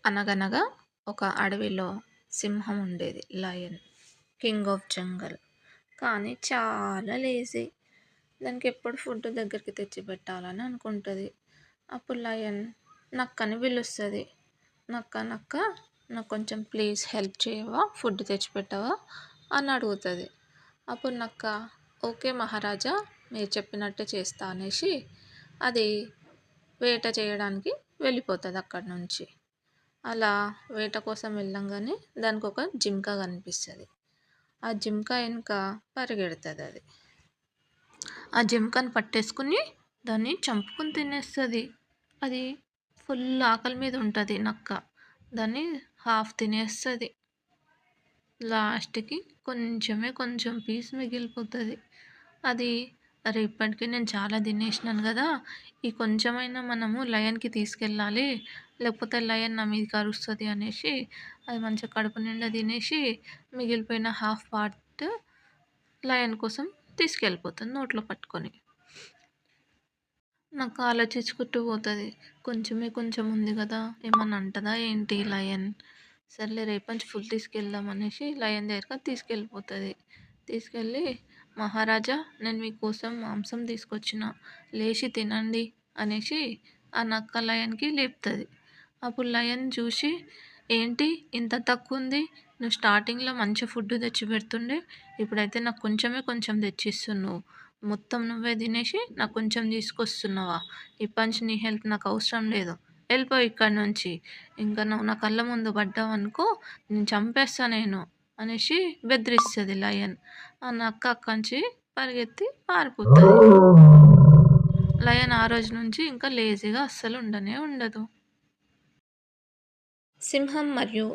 అనగనగా ఒక అడవిలో సింహం ఉండేది. లయన్. కింగ్ ఆఫ్ జంగల్. కానీ చాలా లేజీ. దానికెప్పుడు ఫుడ్ దగ్గరికి తెచ్చి పెట్టాలని అనుకుంటది. అప్పుడు లయన్ నక్కని పిలుస్తది. నక్క నక్క నాకు కొంచెం ప్లీజ్ హెల్ప్ చేయవా? ఫుడ్ తెచ్చిపెట్టవా? అని అడుగుతది. అప్పుడు నక్క ఓకే మహారాజా మీరు చెప్పినట్టే చేస్తా అనేసి అది వేట చేయడానికి వెళ్ళిపోతది అక్కడి నుంచి. అలా వేట కోసం వెళ్ళంగానే దానికొక జింక కనిపిస్తది. ఆ జింక ఎనక పరిగెడతదది. ఆ జింకను పట్టేసుకొని దాన్ని చంపుకొని తినేస్తది. అది ఫుల్ ఆకలి మీద ఉంటది నక్క. దాన్ని హాఫ్ తినేస్తది. లాస్ట్‌కి కొంచెం పీస్ మిగిలిపోతది. అది అరే! ఇప్పటికి నేను చాలా తినేసినాను గదా! ఈ కొంచెమైనా మనము లయన్‌కి తీసుకెళ్ళాలి. లేకపోతే లయన్ నా మీదకి అరుస్తది అనేసి అది మంచిగా కడుపు నిండా తినేసి మిగిలిపోయిన హాఫ్ పార్ట్ లయన్ కోసం తీసుకెళ్ళిపోతుంది నోట్లో పట్టుకొని. నక్క ఆలోచించుకుంటూ పోతది. కొంచెం ఉంది గదా! ఏమన్నా అంటదా ఏంటి లయన్? సర్లే రేపటి నుంచి ఫుల్ తీసుకెళ్దాం అనేసి లయన్ దగ్గరకి తీసుకెళ్ళిపోతది. తీసుకెళ్ళి మహారాజా నేను మీకోసం మాంసం తీసుకొచ్చిన. లేచి తినండి అనేసి ఆ నక్క లయన్‌కి లేపుతది. అప్పుడు లయన్ చూసి ఏంటి ఇంత తక్కువుంది? నువ్వు స్టార్టింగ్‌లో మంచి ఫుడ్ తెచ్చి పెడుతుండే. ఇప్పుడైతే నాకు కొంచెం తెచ్చిస్తున్నావు. మొత్తం నువ్వే తినేసి నాకు కొంచెం తీసుకొస్తున్నావా? ఇప్పటి నుంచి నీ హెల్ప్ నాకు అవసరం లేదు. ఎళ్ళిపో ఇక్కడి నుంచి. ఇంక నువ్వు నా కళ్ళ ముందు పడ్డావనుకో నిన్ను చంపేస్తా నేను అనేసి బెదిరిస్తది లయన్. ఆ నక్క అక్కడి నుంచి పరిగెత్తి పారిపోతది. లయన్ ఆ రోజు నుంచి ఇంకా లేజీగా అస్సలు ఉండనే ఉండదు. సింహం మరియు